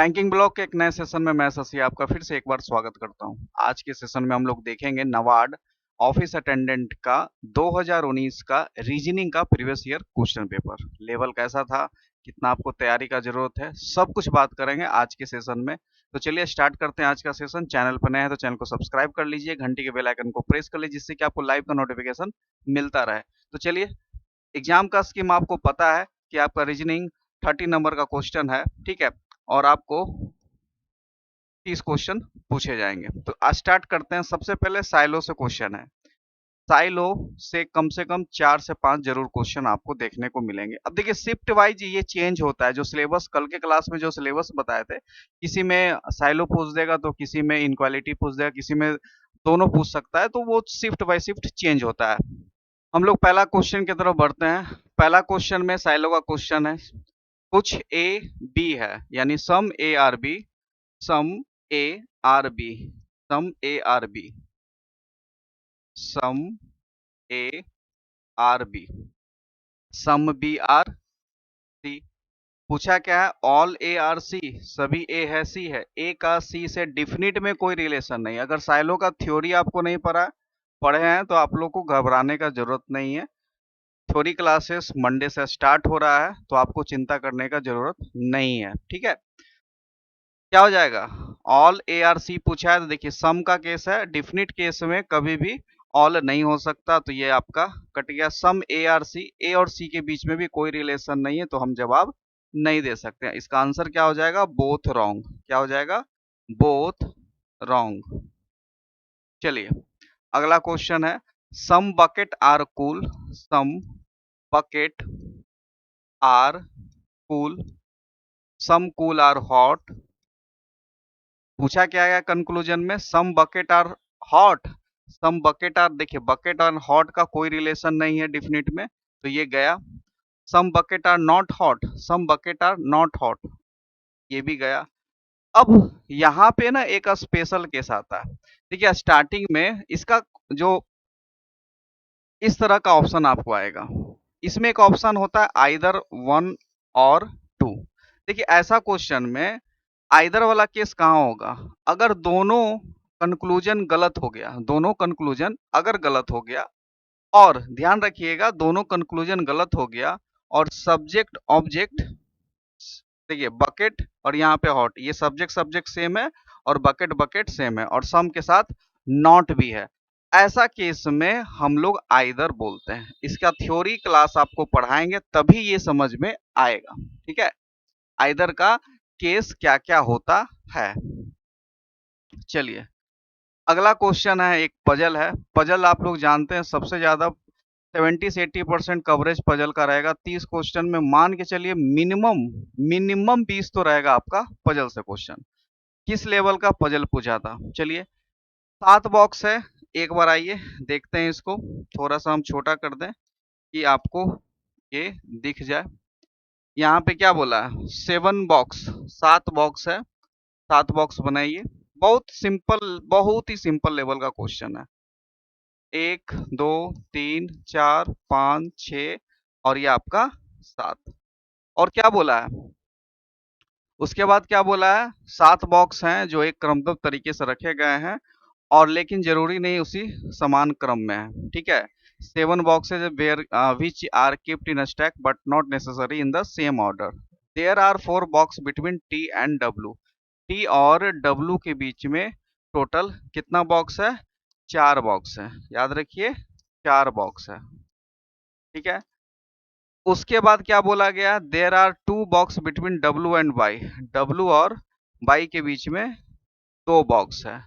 Banking block के एक नए सेशन में मैं शशि आपका फिर से एक बार स्वागत करता हूं। आज के सेशन में हम लोग देखेंगे नाबार्ड ऑफिस अटेंडेंट का 2019 का रीजनिंग का previous year question paper. Level कैसा था, कितना आपको तैयारी का जरूरत है, सब कुछ बात करेंगे आज के सेशन में। तो चलिए स्टार्ट करते हैं आज का सेशन। चैनल पर नए हैं तो चैनल को सब्सक्राइब कर लीजिए, घंटी के बेल आइकन को प्रेस कर लीजिए जिससे कि आपको लाइव का नोटिफिकेशन मिलता रहे। तो चलिए, एग्जाम का स्कीम आपको पता है कि आपका रीजनिंग 30 नंबर का क्वेश्चन है, ठीक है, और आपको 30 क्वेश्चन पूछे जाएंगे। तो आज स्टार्ट करते हैं। सबसे पहले साइलो से क्वेश्चन है। साइलो से कम 4 से 5 जरूर क्वेश्चन आपको देखने को मिलेंगे। अब देखिए, शिफ्ट वाइज ये चेंज होता है। जो सिलेबस कल के क्लास में जो सिलेबस बताए थे, किसी में साइलो पूछ देगा तो किसी में इनक्वालिटी पूछ देगा, किसी में दोनों पूछ सकता है, तो वो शिफ्ट बाय शिफ्ट चेंज होता है। हम लोग पहला क्वेश्चन की तरफ बढ़ते हैं। पहला क्वेश्चन में साइलो का क्वेश्चन है, कुछ ए बी है, यानी some A are B, some A are B, some A are B, some A are B, some B are C. पूछा क्या है, ऑल ए आर सी, सभी ए है सी है। ए का सी से डिफिनिट में कोई रिलेशन नहीं। अगर साइलो का थ्योरी आपको नहीं पढ़े हैं तो आप लोग को घबराने का जरूरत नहीं है। थ्योरी क्लासेस मंडे से स्टार्ट हो रहा है, तो आपको चिंता करने का जरूरत नहीं है, ठीक है। क्या हो जाएगा, ऑल ए आर सी पूछा है तो देखिए सम का केस है, डिफिनिट केस में कभी भी ऑल नहीं हो सकता, तो ये आपका कट गया। सम ए आर सी, ए और सी के बीच में भी कोई रिलेशन नहीं है, तो हम जवाब नहीं दे सकते हैं। इसका आंसर क्या हो जाएगा, बोथ रॉन्ग। क्या हो जाएगा, बोथ रॉन्ग। चलिए अगला क्वेश्चन है, some bucket are cool, some bucket are cool, some cool are hot. पूछा क्या गया कंक्लूजन में, some bucket are hot, some bucket are, देखिए बकेट और हॉट का कोई रिलेशन नहीं है डिफिनिट में, तो ये गया। Some bucket are not hot, some bucket are not hot, ये भी गया। अब यहाँ पे ना एक स्पेशल केस आता है। देखिए स्टार्टिंग में इसका जो इस तरह का ऑप्शन आपको आएगा, इसमें एक ऑप्शन होता है आइदर वन और टू। देखिए ऐसा क्वेश्चन में आइदर वाला केस कहाँ होगा, अगर दोनों कंक्लूजन गलत हो गया, दोनों कंक्लूजन अगर गलत हो गया, और ध्यान रखिएगा दोनों कंक्लूजन गलत हो गया और सब्जेक्ट ऑब्जेक्ट, देखिए बकेट और यहाँ पे हॉट, ये सब्जेक्ट सब्जेक्ट सेम है और बकेट बकेट सेम है और सम के साथ नॉट भी है, ऐसा केस में हम लोग आइदर बोलते हैं। इसका थ्योरी क्लास आपको पढ़ाएंगे तभी ये समझ में आएगा, ठीक है, आइदर का केस क्या क्या होता है। चलिए अगला क्वेश्चन है, एक पजल है। पजल आप लोग जानते हैं सबसे ज्यादा 70 से 80% कवरेज पजल का रहेगा। 30 क्वेश्चन में मान के चलिए मिनिमम मिनिमम 20 तो रहेगा आपका पजल से क्वेश्चन। किस लेवल का पजल पूछा था, चलिए 7 बॉक्स है। एक बार आइए देखते हैं इसको, थोड़ा सा हम छोटा कर दें कि आपको ये दिख जाए। यहाँ पे क्या बोला है, 7 बॉक्स, 7 बॉक्स है, 7 बॉक्स बनाइए। बहुत सिंपल, बहुत ही सिंपल लेवल का क्वेश्चन है। 1 2 3 4 5 6 और ये आपका 7। और क्या बोला है, उसके बाद क्या बोला है, 7 बॉक्स हैं जो एक क्रमबद्ध तरीके से रखे गए हैं, और लेकिन जरूरी नहीं उसी समान क्रम में है, ठीक है। 7 boxes where which are kept in stack but not necessary in the same order. There are 4 box between T and W. T और डब्ल्यू के बीच में टोटल कितना बॉक्स है, 4 बॉक्स है, याद रखिए 4 बॉक्स है, ठीक है। उसके बाद क्या बोला गया, there are 2 box between W and Y. W और वाई के बीच में 2 बॉक्स है।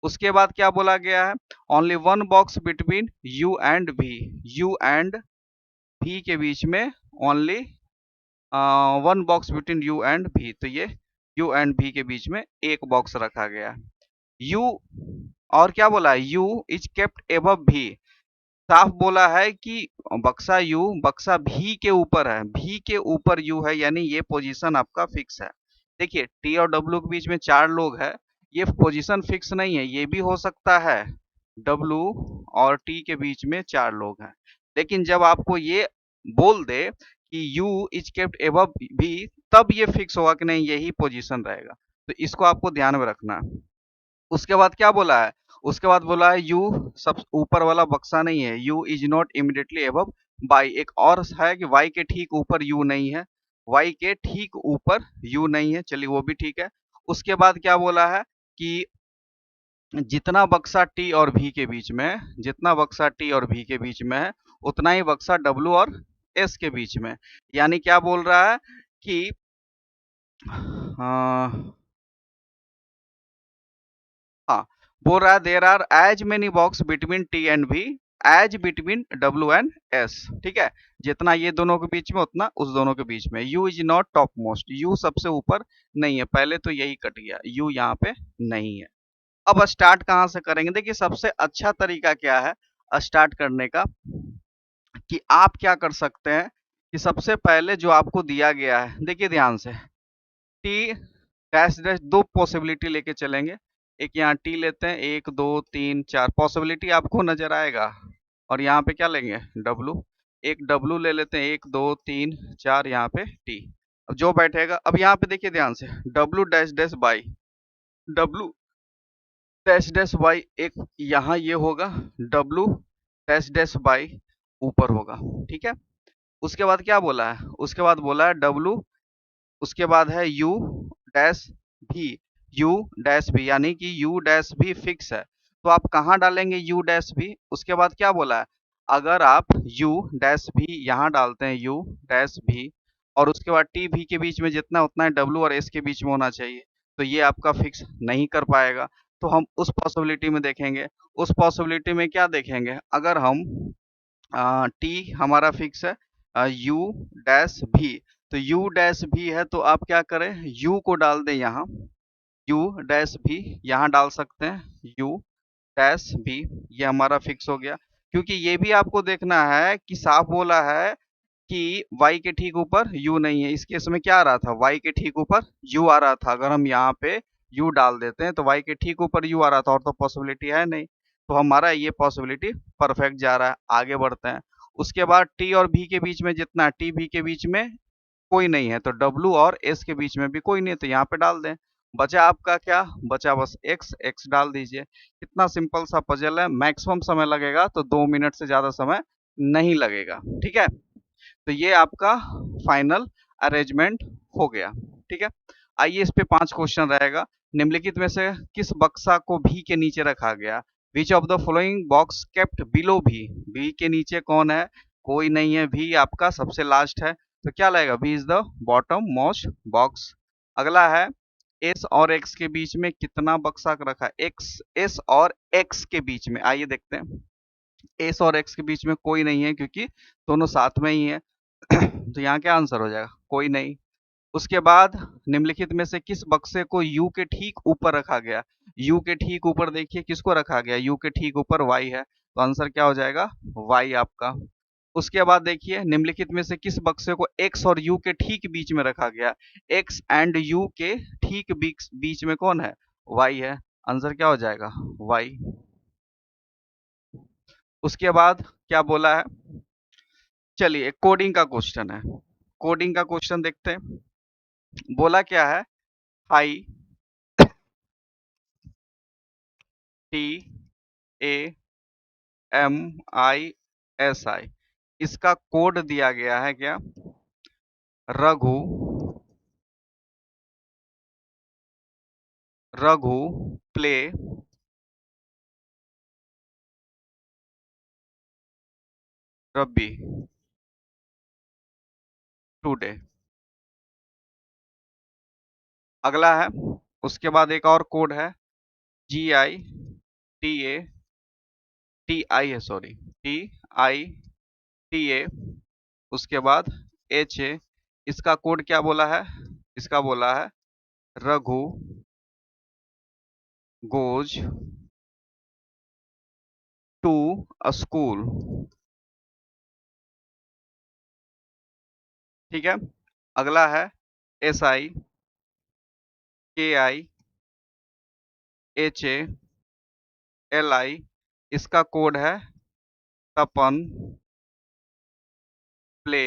उसके बाद क्या बोला गया है, only 1 box between U and V. U and V के बीच में only 1 box between U and V, तो ये यू एंड वी के बीच में एक बॉक्स रखा गया। यू, और क्या बोला है, U is kept above V. साफ बोला है कि बक्सा यू बक्सा भी के ऊपर है, भी के ऊपर यू है, यानी ये पोजीशन आपका फिक्स है। देखिए टी और डब्ल्यू के बीच में 4 लोग हैं, ये पोजीशन फिक्स नहीं है, ये भी हो सकता है डब्ल्यू और टी के बीच में 4 लोग हैं। लेकिन जब आपको ये बोल दे कि U is kept above B, तब ये फिक्स होगा कि नहीं यही पोजीशन रहेगा। तो इसको आपको ध्यान में रखना है। उसके बाद क्या बोला है? उसके बाद बोला है यू सब ऊपर वाला बक्सा नहीं है, U is not immediately above Y. एक और है कि वाई के ठीक ऊपर यू नहीं है, वाई के ठीक ऊपर यू नहीं है, चलिए वो भी ठीक है। उसके बाद क्या बोला है कि जितना बक्सा टी और भी के बीच में है, जितना बक्सा टी और भी के बीच में है, उतना ही बक्सा डब्ल्यू और एस के बीच में। यानी क्या बोल रहा है कि हाँ, बोल रहा है there are as many box between T and V as between W and S. ठीक है, जितना ये दोनों के बीच में उतना उस दोनों के बीच में। You is not top most, you सबसे ऊपर नहीं है, पहले तो यही कट गया, यू यहाँ पे नहीं है। अब स्टार्ट कहाँ से करेंगे? देखिए सबसे अच्छा तरीका क्या है स्टार्ट करने का, कि आप क्या कर सकते हैं कि सबसे पहले जो आपको दिया गया है, देखिए ध्यान से, टी डैश डैश दो पॉसिबिलिटी लेके चलेंगे। एक यहाँ टी लेते हैं, एक दो तीन चार पॉसिबिलिटी आपको नजर आएगा, और यहाँ पे क्या लेंगे डब्लू, एक डब्लू ले लेते हैं, एक दो तीन चार, यहाँ पे टी। अब जो बैठेगा, अब यहाँ पे देखिए ध्यान से, W dash dash by W dash dash by, एक यहाँ ये होगा, डब्लू डैश डैश बाई ऊपर होगा। ठीक है, उसके बाद क्या बोला है? उसके बाद बोला है डब्लू, उसके बाद है यू डैश भी, यू डैश भी, यानी कि यू डैश भी फिक्स है, तो आप कहाँ डालेंगे यू डैश भी? उसके बाद क्या बोला है? अगर आप यू डैश भी यहाँ डालते हैं, यू डैश भी, और उसके बाद टी भी के बीच में जितना उतना है डब्लू और एस के बीच में होना चाहिए, तो ये आपका फिक्स नहीं कर पाएगा। तो हम उस पॉसिबिलिटी में देखेंगे, उस पॉसिबिलिटी में क्या देखेंगे, अगर हम टी हमारा फिक्स है, यू डैश भी, तो यू डैश भी है, तो आप क्या करें, यू को डाल दें यहाँ, यू डैश भी यहाँ डाल सकते हैं, यू डैश भी, ये हमारा फिक्स हो गया। क्योंकि ये भी आपको देखना है कि साफ बोला है कि y के ठीक ऊपर u नहीं है। इस केस में क्या आ रहा था, y के ठीक ऊपर u आ रहा था, अगर हम यहाँ पे u डाल देते हैं तो y के ठीक ऊपर u आ रहा था, और तो पॉसिबिलिटी है नहीं, तो हमारा ये पॉसिबिलिटी परफेक्ट जा रहा है। आगे बढ़ते हैं, उसके बाद t और b के बीच में जितना, t b के बीच में कोई नहीं है, तो w और s के बीच में भी कोई नहीं है, तो यहाँ पे डाल दें। बचा आपका क्या, बचा बस x, x डाल दीजिए। कितना सिंपल सा पजल है, मैक्सिमम समय लगेगा तो 2 मिनट से ज्यादा समय नहीं लगेगा। ठीक है, तो ये आपका फाइनल अरेंजमेंट हो गया। ठीक है, आइए इस पे 5 क्वेश्चन रहेगा। निम्नलिखित में से किस बक्सा को भी के नीचे रखा गया? Which of the following box kept below भी के नीचे कौन है? कोई नहीं है, भी आपका सबसे लास्ट है, तो क्या लगेगा, B is the bottommost box. अगला है एस और एक्स के बीच में कितना बक्सा रखा है? एक्स, एस और एक्स के बीच में, आइए देखते हैं। एस और एक्स के बीच में कोई नहीं है, क्योंकि दोनों साथ में ही है। तो यहाँ क्या आंसर हो जाएगा, कोई नहीं। उसके बाद निम्नलिखित में से किस बक्से को यू के ठीक ऊपर रखा गया? यू के ठीक ऊपर देखिए किसको रखा गया, यू के ठीक ऊपर वाई है, तो आंसर क्या हो जाएगा, वाई आपका। उसके बाद देखिए निम्नलिखित में से किस बक्से को एक्स और यू के ठीक बीच में रखा गया? एक्स एंड यू के ठीक बीच बीच में कौन है, वाई है, आंसर क्या हो जाएगा, वाई। उसके बाद क्या बोला है, चलिए कोडिंग का क्वेश्चन है, कोडिंग का क्वेश्चन देखते हैं। बोला क्या है, high T A M I S I, इसका कोड दिया गया है क्या, रघु, रघु प्ले रबी टुडे। अगला है, उसके बाद एक और कोड है, जी I T A T I है, sorry, T I T A, उसके बाद एच ए, इसका कोड क्या बोला है, इसका बोला है रघु गोज टू स्कूल। ठीक है, अगला है एस आई के I H A L I, इसका कोड है तपन प्ले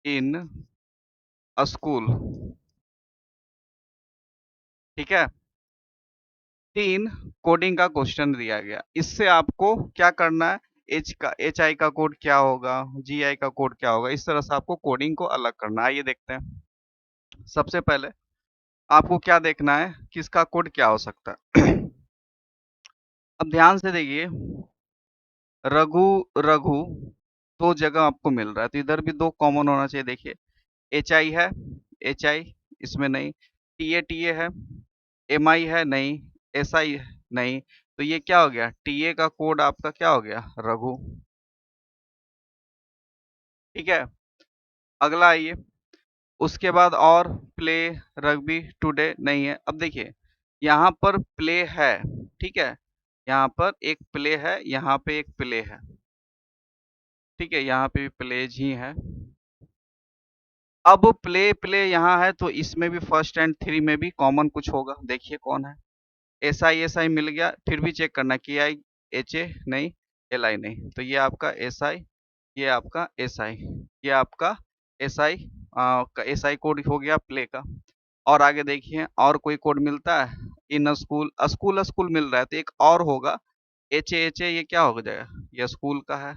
इन अ स्कूल। ठीक है, 3 कोडिंग का क्वेश्चन दिया गया। इससे आपको क्या करना है, एच आई का कोड क्या होगा, जी आई का कोड क्या होगा, इस तरह से आपको कोडिंग को अलग करना है। आइए देखते हैं। सबसे पहले आपको क्या देखना है, किसका कोड क्या हो सकता है। अब ध्यान से देखिए, रघु रघु दो जगह आपको मिल रहा है, तो इधर भी दो कॉमन होना चाहिए। देखिए, एच आई है, एच आई इसमें नहीं, टी ए है, एम आई है नहीं, एस आई नहीं, तो ये क्या हो गया, टी ए का कोड आपका क्या हो गया, रघु। ठीक है, अगला आइए। उसके बाद और प्ले रग्बी टुडे नहीं है। अब देखिए, यहाँ पर प्ले है, ठीक है, यहाँ पर एक प्ले है, यहाँ पे एक प्ले है, ठीक है, यहाँ पे भी प्लेज ही है। अब प्ले प्ले यहाँ है, तो इसमें भी फर्स्ट एंड थ्री में भी कॉमन कुछ होगा। देखिए कौन है, एस आई मिल गया, फिर भी चेक करना, के आई एच ए नहीं, एल आई नहीं, तो ये आपका एस आई, ये आपका एस आई, ये आपका S I, S I code हो गया प्ले का। और आगे देखिए, और कोई कोड मिलता है, इन स्कूल, स्कूल स्कूल मिल रहा है, तो एक और होगा एच ए, ये क्या हो जाएगा, ये स्कूल का है।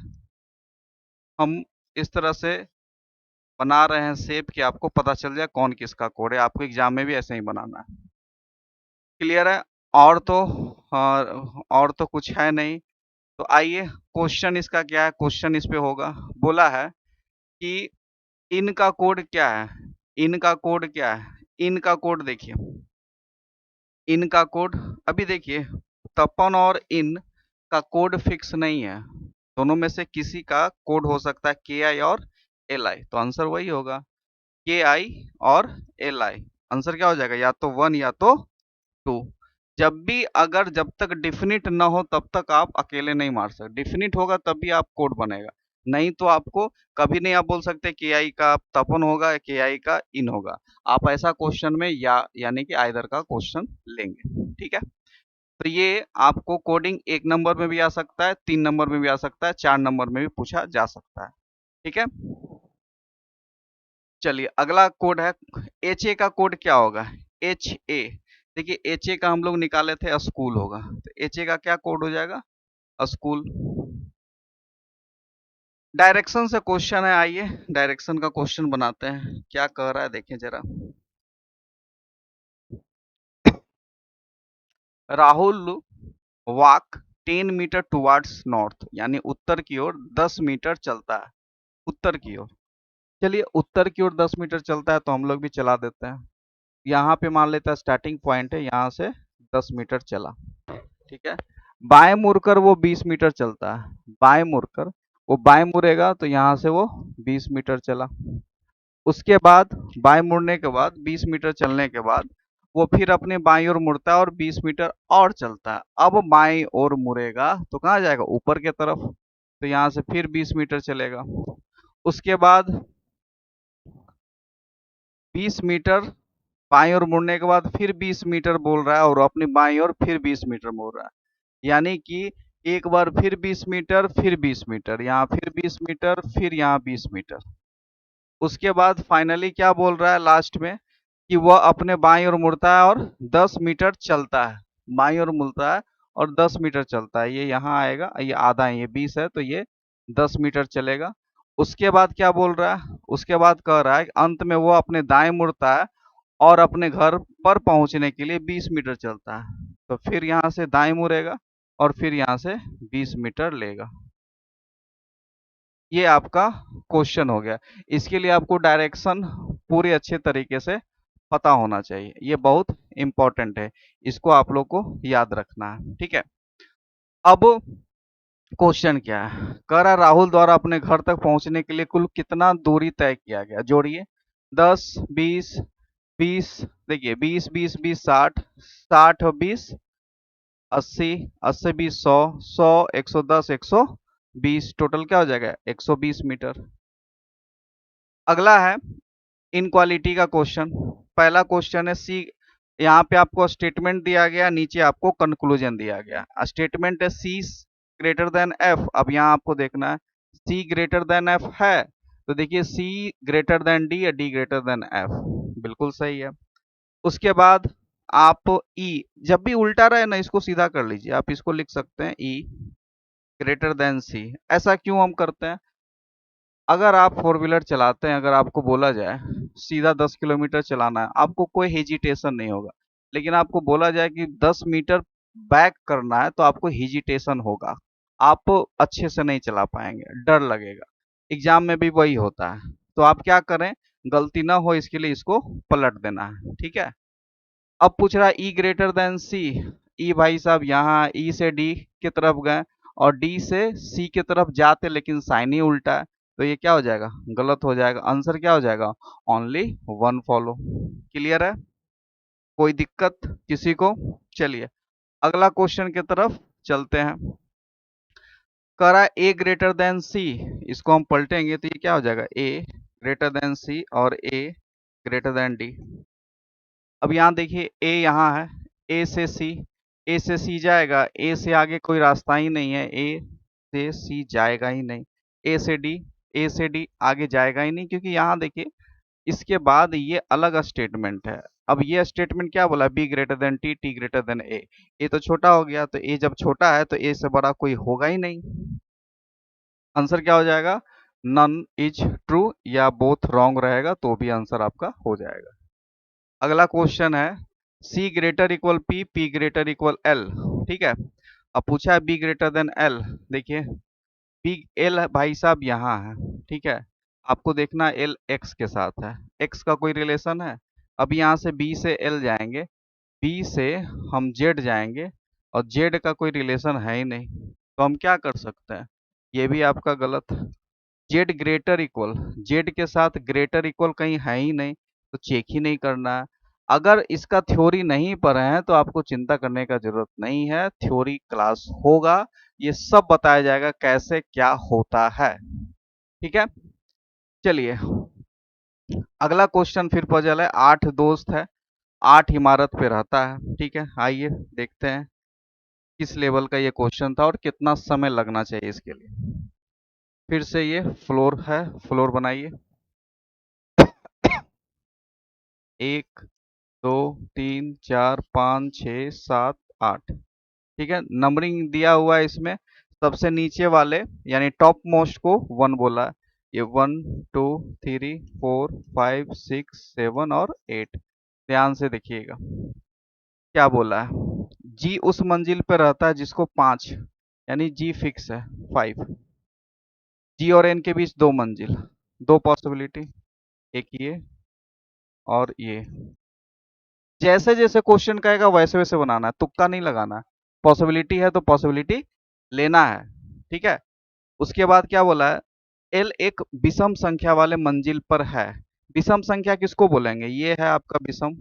हम इस तरह से बना रहे हैं शेप कि आपको पता चल जाए कौन किसका कोड है। आपको एग्जाम में भी ऐसे ही बनाना है। क्लियर है। और तो और तो कुछ है नहीं। तो आइए, क्वेश्चन इसका क्या है, क्वेश्चन इस पे होगा। बोला है कि इन का कोड क्या है, इन का कोड क्या है, इन का कोड देखिए, इन का कोड, अभी देखिए, तपन और इन का कोड फिक्स नहीं है, दोनों में से किसी का कोड हो सकता है, के आई और एल आई, तो आंसर वही होगा, के आई और एल आई। आंसर क्या हो जाएगा, या तो 1 या तो 2। जब भी, अगर जब तक डिफिनिट ना हो तब तक आप अकेले नहीं मार सकते, डिफिनिट होगा तब भी आप कोड बनेगा, नहीं तो आपको कभी नहीं आप बोल सकते के आई का तपन होगा, के आई का इन होगा। आप ऐसा क्वेश्चन में या यानी कि आइदर का क्वेश्चन लेंगे। ठीक है, तो ये आपको कोडिंग 1 नंबर में भी आ सकता है, 3 नंबर में भी आ सकता है, 4 नंबर में भी पूछा जा सकता है। ठीक है, चलिए अगला कोड है, एच ए का कोड क्या होगा, एच ए। देखिए, एच ए का हम लोग निकाले थे, स्कूल होगा, तो एच ए का क्या कोड हो जाएगा, स्कूल। डायरेक्शन से क्वेश्चन है, आइए डायरेक्शन का क्वेश्चन बनाते हैं, क्या कह रहा है देखें जरा। Rahul walk 10 metre towards north, यानी उत्तर की ओर 10 मीटर चलता है, उत्तर की ओर। चलिए, उत्तर की ओर 10 मीटर चलता है, तो हम लोग भी चला देते हैं। यहाँ पे मान लेते हैं स्टार्टिंग पॉइंट है, यहाँ से 10 मीटर चला, ठीक है। बाएं मुड़कर वो 20 मीटर चलता है, बाएं मुड़कर वो बाएं मुड़ेगा, तो यहाँ से वो 20 मीटर चला। उसके बाद बाएं मुड़ने के बाद 20 मीटर चलने के बाद वो फिर अपने बाईं ओर मुड़ता है और 20 मीटर और चलता है। अब बाईं ओर मुड़ेगा तो कहाँ जाएगा, ऊपर के तरफ, तो यहाँ से फिर 20 मीटर चलेगा। उसके बाद 20 मीटर बाईं ओर मुड़ने के बाद फिर 20 मीटर बोल रहा है, और अपनी बाईं ओर फिर 20 मीटर मुड़ रहा है, यानी कि एक बार फिर 20 मीटर, फिर 20 मीटर, यहाँ फिर 20 मीटर, फिर यहाँ 20 मीटर। उसके बाद फाइनली क्या बोल रहा है लास्ट में, कि वह अपने बाईं ओर मुड़ता है और 10 मीटर चलता है, बाईं ओर मुड़ता है और 10 मीटर चलता है। ये यहाँ आएगा, ये आधा है, ये 20 है, तो ये 10 मीटर चलेगा। उसके बाद क्या बोल रहा है, उसके बाद कह रहा है कि अंत में वो अपने दाएं मुड़ता है और अपने घर पर पहुंचने के लिए 20 मीटर चलता है, तो फिर यहाँ से दाएं मुड़ेगा और फिर यहाँ से 20 मीटर लेगा। ये आपका क्वेश्चन हो गया। इसके लिए आपको डायरेक्शन पूरे अच्छे तरीके से पता होना चाहिए, ये बहुत इंपॉर्टेंट है, इसको आप लोग को याद रखना है। ठीक है, अब क्वेश्चन क्या है, कह रहा राहुल द्वारा अपने घर तक पहुंचने के लिए कुल कितना दूरी तय किया गया, जोड़िए, 10 20 20, देखिए 20 20 20 60, 60 और 20 80, 80 20 100, 100 110 120, टोटल क्या हो जाएगा, 120 मीटर। अगला है इनक्वालिटी का क्वेश्चन। पहला क्वेश्चन है सी, यहाँ पे आपको स्टेटमेंट दिया गया, नीचे आपको कंक्लूजन दिया गया। स्टेटमेंट है सी ग्रेटर देन एफ, अब यहाँ आपको देखना है सी ग्रेटर देन एफ है, तो देखिए सी ग्रेटर देन डी या डी ग्रेटर देन एफ, बिल्कुल सही है। उसके बाद आप ई, जब भी उल्टा रहे ना इसको सीधा कर लीजिए, आप इसको लिख सकते हैं ई ग्रेटर देन सी। ऐसा क्यों हम करते हैं? अगर आप फोर व्हीलर चलाते हैं, अगर आपको बोला जाए सीधा 10 किलोमीटर चलाना है, आपको कोई हेजिटेशन नहीं होगा। लेकिन आपको बोला जाए कि 10 मीटर बैक करना है तो आपको हेजिटेशन होगा, आप अच्छे से नहीं चला पाएंगे, डर लगेगा। एग्जाम में भी वही होता है। तो आप क्या करें, गलती ना हो इसके लिए इसको पलट देना है, ठीक है। अब पूछ रहा है ई ग्रेटर देन सी। ई भाई साहब यहाँ ई से डी की तरफ गए और डी से सी की तरफ जाते, लेकिन साइन ही उल्टा है, तो ये क्या हो जाएगा, गलत हो जाएगा। आंसर क्या हो जाएगा, ओनली वन फॉलो। क्लियर है, कोई दिक्कत किसी को? चलिए अगला क्वेश्चन की तरफ चलते हैं। करा ए ग्रेटर देन सी, इसको हम पलटेंगे तो ये क्या हो जाएगा, ए ग्रेटर देन सी और ए ग्रेटर देन डी। अब यहाँ देखिए ए यहाँ है, ए से सी, ए से सी जाएगा, ए से आगे कोई रास्ता ही नहीं है, ए से सी जाएगा ही नहीं। ए से डी, ए से डी आगे जाएगा ही नहीं, क्योंकि यहाँ देखिए इसके बाद ये अलग स्टेटमेंट है। अब ये स्टेटमेंट क्या बोला, B greater than T, T greater than A तो छोटा हो गया, तो ए जब छोटा है तो ए से बड़ा कोई होगा ही नहीं। आंसर क्या हो जाएगा, नन इज ट्रू या बोथ रॉन्ग रहेगा तो भी आंसर आपका हो जाएगा। अगला क्वेश्चन है C greater equal P, P greater equal L, ठीक है। अब पूछा है बी ग्रेटर देन एल, देखिए बी एल भाई साहब यहाँ है, ठीक है। आपको देखना एल एक्स के साथ है, एक्स का कोई रिलेशन है? अब यहाँ से बी से एल जाएंगे, बी से हम जेड जाएंगे और जेड का कोई रिलेशन है ही नहीं, तो हम क्या कर सकते हैं, ये भी आपका गलत। जेड ग्रेटर इक्वल, जेड के साथ ग्रेटर इक्वल कहीं है ही नहीं, तो चेक ही नहीं करना है। अगर इसका थ्योरी नहीं पढ़े हैं तो आपको चिंता करने का जरूरत नहीं है, थ्योरी क्लास होगा, ये सब बताया जाएगा कैसे क्या होता है, ठीक है। चलिए अगला क्वेश्चन फिर पजल है, 8 दोस्त है, 8 इमारत पे रहता है, ठीक है। आइए देखते हैं किस लेवल का ये क्वेश्चन था और कितना समय लगना चाहिए इसके लिए। फिर से ये फ्लोर है, फ्लोर बनाइए। 1 2 3 4 5 6 7 8, ठीक है। नंबरिंग दिया हुआ है इसमें, सबसे नीचे वाले यानी टॉप मोस्ट को 1 बोला है। ये 1 2 3 4 5 6 7 और 8, ध्यान से देखिएगा क्या बोला है। जी उस मंजिल पर रहता है जिसको 5, यानी जी फिक्स है 5। जी और एन के बीच 2 मंजिल, 2 पॉसिबिलिटी, एक ये और ये। जैसे जैसे क्वेश्चन कहेगा वैसे वैसे बनाना है, तुक्का नहीं लगाना है। पॉसिबिलिटी है तो पॉसिबिलिटी लेना है, ठीक है। उसके बाद क्या बोला है, एल एक विषम संख्या वाले मंजिल पर है। विषम संख्या किसको बोलेंगे, ये है आपका विषम,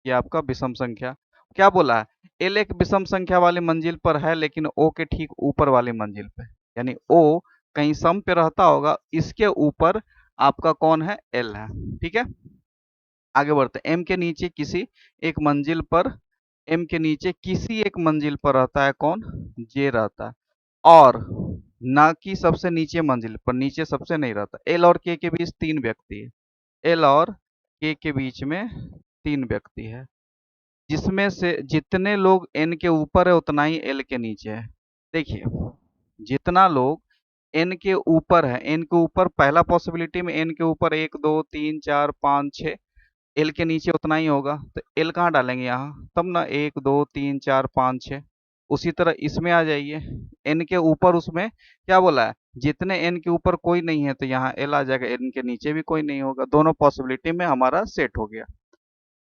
ये आपका विषम संख्या। क्या बोला है, एल एक विषम संख्या वाले मंजिल पर है लेकिन ओ के ठीक ऊपर वाली मंजिल पे, यानी ओ कहीं सम पे रहता होगा, इसके ऊपर आपका कौन है, एल है, ठीक है। आगे बढ़ते हैं, एम के नीचे किसी एक मंजिल पर, एम के नीचे किसी एक मंजिल पर रहता है कौन, जे रहता है, और ना कि सबसे नीचे मंजिल पर, नीचे सबसे नहीं रहता। एल और के बीच 3 व्यक्ति है, एल और के बीच में 3 व्यक्ति है, जिसमें से जितने लोग एन के ऊपर है उतना ही एल के नीचे है। देखिए जितना लोग एन के ऊपर है, एन के ऊपर पहला पॉसिबिलिटी में एन के ऊपर 1 2 3 4 5 6, एल के नीचे उतना ही होगा, तो एल कहाँ डालेंगे यहाँ, तब ना 1 2 3 4 5 6। उसी तरह इसमें आ जाइए, एन के ऊपर उसमें क्या बोला है, जितने एन के ऊपर कोई नहीं है तो यहाँ एल आ जाएगा, एन के नीचे भी कोई नहीं होगा, दोनों पॉसिबिलिटी में हमारा सेट हो गया।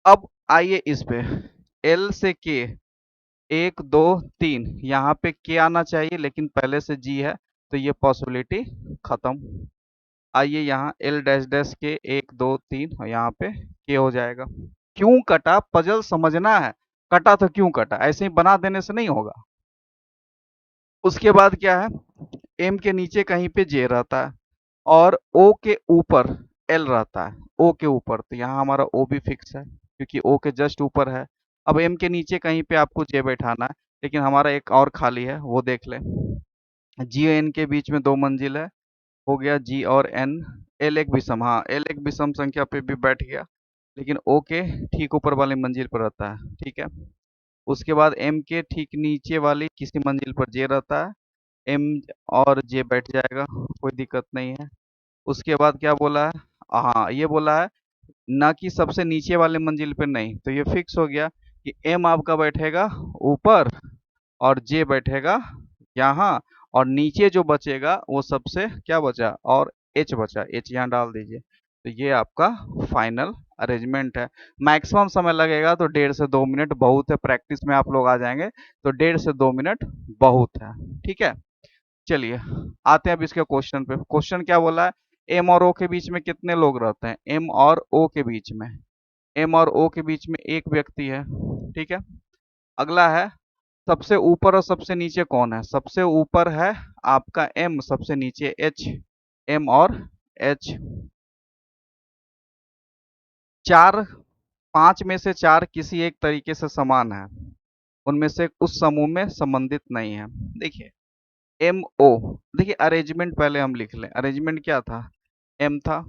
अब आइए इस पे, एल से के 1 2 3, यहाँ पे के आना चाहिए लेकिन पहले से जी है तो ये पॉसिबिलिटी खत्म। आइए यहाँ एल डैश डैश के 1 2 3 और यहाँ पे के हो जाएगा। क्यों कटा, पजल समझना है, कटा तो क्यों कटा, ऐसे ही बना देने से नहीं होगा। उसके बाद क्या है, एम के नीचे कहीं पे जे रहता है और ओ के ऊपर एल रहता है, ओ के ऊपर, तो यहाँ हमारा ओ भी फिक्स है क्योंकि ओ के जस्ट ऊपर है। अब एम के नीचे कहीं पे आपको जे बैठाना है, लेकिन हमारा एक और खाली है, वो देख लें। जी एन के बीच में 2 मंजिल है, हो गया जी और एन, एल एक विषम, हाँ एल एक विषम संख्या पे भी बैठ गया, लेकिन ओ के ठीक ऊपर वाली मंजिल पर रहता है, ठीक है। उसके बाद एम के ठीक नीचे वाली किसी मंजिल पर जे रहता है, एम और जे बैठ जाएगा, कोई दिक्कत नहीं है। उसके बाद क्या बोला है, हाँ ये बोला है ना कि सबसे नीचे वाले मंजिल पे नहीं, तो ये फिक्स हो गया कि एम आपका बैठेगा ऊपर और जे बैठेगा यहाँ, और नीचे जो बचेगा वो सबसे क्या बचा, और एच बचा, एच यहाँ डाल दीजिए। तो ये आपका फाइनल अरेंजमेंट है। मैक्सिमम समय लगेगा तो 1.5 से 2 मिनट बहुत है, प्रैक्टिस में आप लोग आ जाएंगे तो 1.5 से 2 मिनट बहुत है, ठीक है। चलिए आते हैं अब इसके क्वेश्चन पे। क्वेश्चन क्या बोला है, एम और ओ के बीच में कितने लोग रहते हैं, एम और ओ के बीच में, एम और ओ के बीच में एक व्यक्ति है, ठीक है। अगला है सबसे ऊपर और सबसे नीचे कौन है, सबसे ऊपर है आपका एम, सबसे नीचे एच, एम और एच। चार, पांच में से चार किसी एक तरीके से समान है, उनमें से उस समूह में संबंधित नहीं है। देखिए एम ओ, देखिए अरेंजमेंट पहले हम लिख लें, अरेंजमेंट क्या था, एम था,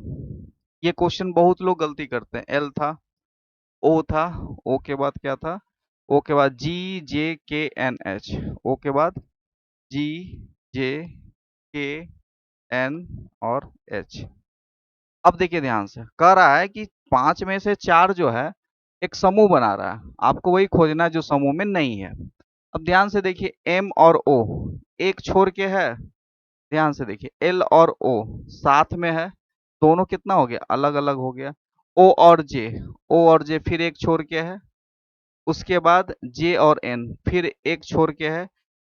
ये क्वेश्चन बहुत लोग गलती करते हैं, एल था, ओ था, ओ के बाद क्या था, ओ के बाद जी जे के एन एच, ओ के बाद जी जे के एन और एच। अब देखिए ध्यान से, कह रहा है कि पांच में से चार जो है एक समूह बना रहा है, आपको वही खोजना है जो समूह में नहीं है। अब ध्यान से देखिए एम और ओ एक छोड़ के है, ध्यान से देखिए एल और ओ साथ में है, दोनों कितना हो गया, अलग अलग हो गया। ओ और जे, ओ और जे फिर एक छोड़ के है, उसके बाद जे और एन फिर एक छोड़ के है,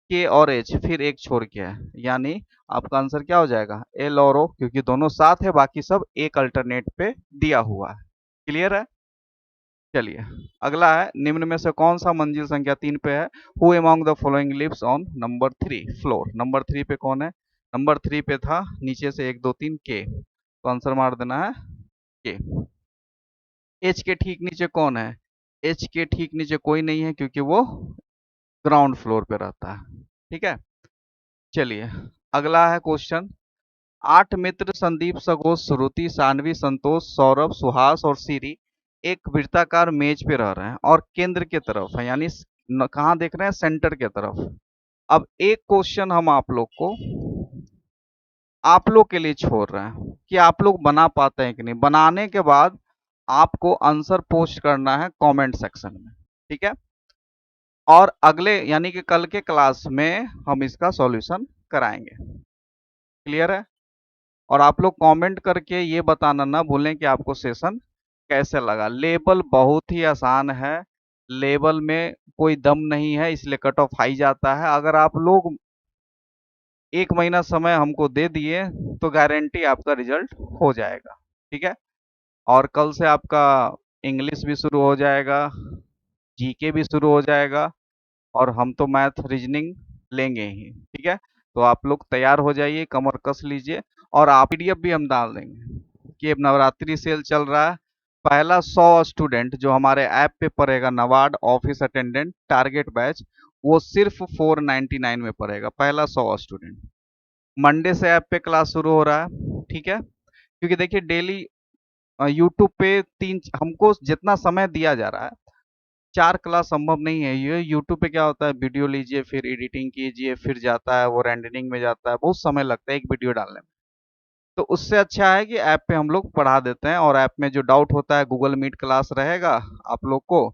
के और एच फिर एक छोड़ के है, यानी आपका आंसर क्या हो जाएगा, एल और ओ, क्योंकि दोनों साथ है, बाकी सब एक अल्टरनेट पे दिया हुआ है। क्लियर है। चलिए अगला है, निम्न में से कौन सा मंजिल संख्या 3 पे है, who among the following lives on number 3 floor, number 3 पे कौन है, नंबर 3 पे था नीचे से 1 2 3 के, तो आंसर मार देना है के। एच के ठीक नीचे कौन है, एच के ठीक नीचे कोई नहीं है क्योंकि वो ग्राउंड फ्लोर पे रहता है, ठीक है। चलिए अगला है क्वेश्चन, 8 मित्र संदीप सघोष श्रुति सानवी संतोष सौरभ सुहास और सीरी एक वृत्ताकार मेज पे रह रहे हैं और केंद्र के तरफ है, यानी कहाँ देख रहे हैं, सेंटर के तरफ। अब एक क्वेश्चन हम आप लोग को, आप लोग के लिए छोड़ रहे हैं कि आप लोग बना पाते हैं कि नहीं, बनाने के बाद आपको आंसर पोस्ट करना है कमेंट सेक्शन में, ठीक है। और अगले यानी कि कल के क्लास में हम इसका सॉल्यूशन कराएंगे। क्लियर है। और आप लोग कमेंट करके ये बताना ना भूलें कि आपको सेशन कैसे लगा। लेवल बहुत ही आसान है, लेवल में कोई दम नहीं है, इसलिए कट ऑफ हाई जाता है। अगर आप लोग 1 महीना समय हमको दे दिए तो गारंटी आपका रिजल्ट हो जाएगा, ठीक है। और कल से आपका इंग्लिश भी शुरू हो जाएगा, जीके भी शुरू हो जाएगा, और हम तो मैथ रीजनिंग लेंगे ही, ठीक है। तो आप लोग तैयार हो जाइए, कमर कस लीजिए। और आप पीडीएफ भी हम डाल देंगे कि अब नवरात्रि सेल चल रहा है, पहला 100 स्टूडेंट जो हमारे ऐप पे पढ़ेगा NABARD office attendant target batch, वो सिर्फ 499 में पढ़ेगा, पहला 100 स्टूडेंट। मंडे से ऐप पे क्लास शुरू हो रहा है, ठीक है। क्योंकि देखिए डेली यूट्यूब पे तीन, हमको जितना समय दिया जा रहा है 4 क्लास संभव नहीं है। ये यूट्यूब पे क्या होता है, वीडियो लीजिए फिर एडिटिंग कीजिए फिर जाता है वो रेंडरिंग में जाता है, बहुत समय लगता है एक वीडियो डालने में। तो उससे अच्छा है कि ऐप पे हम लोग पढ़ा देते हैं, और ऐप में जो डाउट होता है गूगल मीट क्लास रहेगा, आप लोग को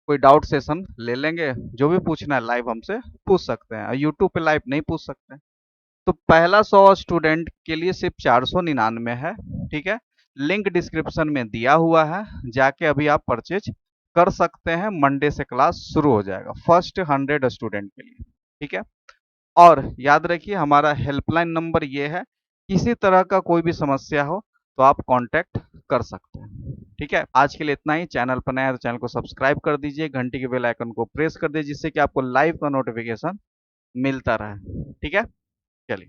कोई डाउट सेशन ले लेंगे, जो भी पूछना है लाइव हमसे पूछ सकते हैं, यूट्यूब पे लाइव नहीं पूछ सकते। तो पहला 100 स्टूडेंट के लिए सिर्फ 499 है, ठीक है। लिंक डिस्क्रिप्शन में दिया हुआ है, जाके अभी आप परचेज कर सकते हैं। मंडे से क्लास शुरू हो जाएगा फर्स्ट 100 स्टूडेंट के लिए, ठीक है। और याद रखिए हमारा हेल्पलाइन नंबर ये है, किसी तरह का कोई भी समस्या हो तो आप कांटेक्ट कर सकते हैं, ठीक है। आज के लिए इतना ही। चैनल पर नया है तो चैनल को सब्सक्राइब कर दीजिए, घंटी के बेल आइकन को प्रेस कर दीजिए, जिससे कि आपको लाइव का नोटिफिकेशन मिलता रहे, ठीक है। चलिए।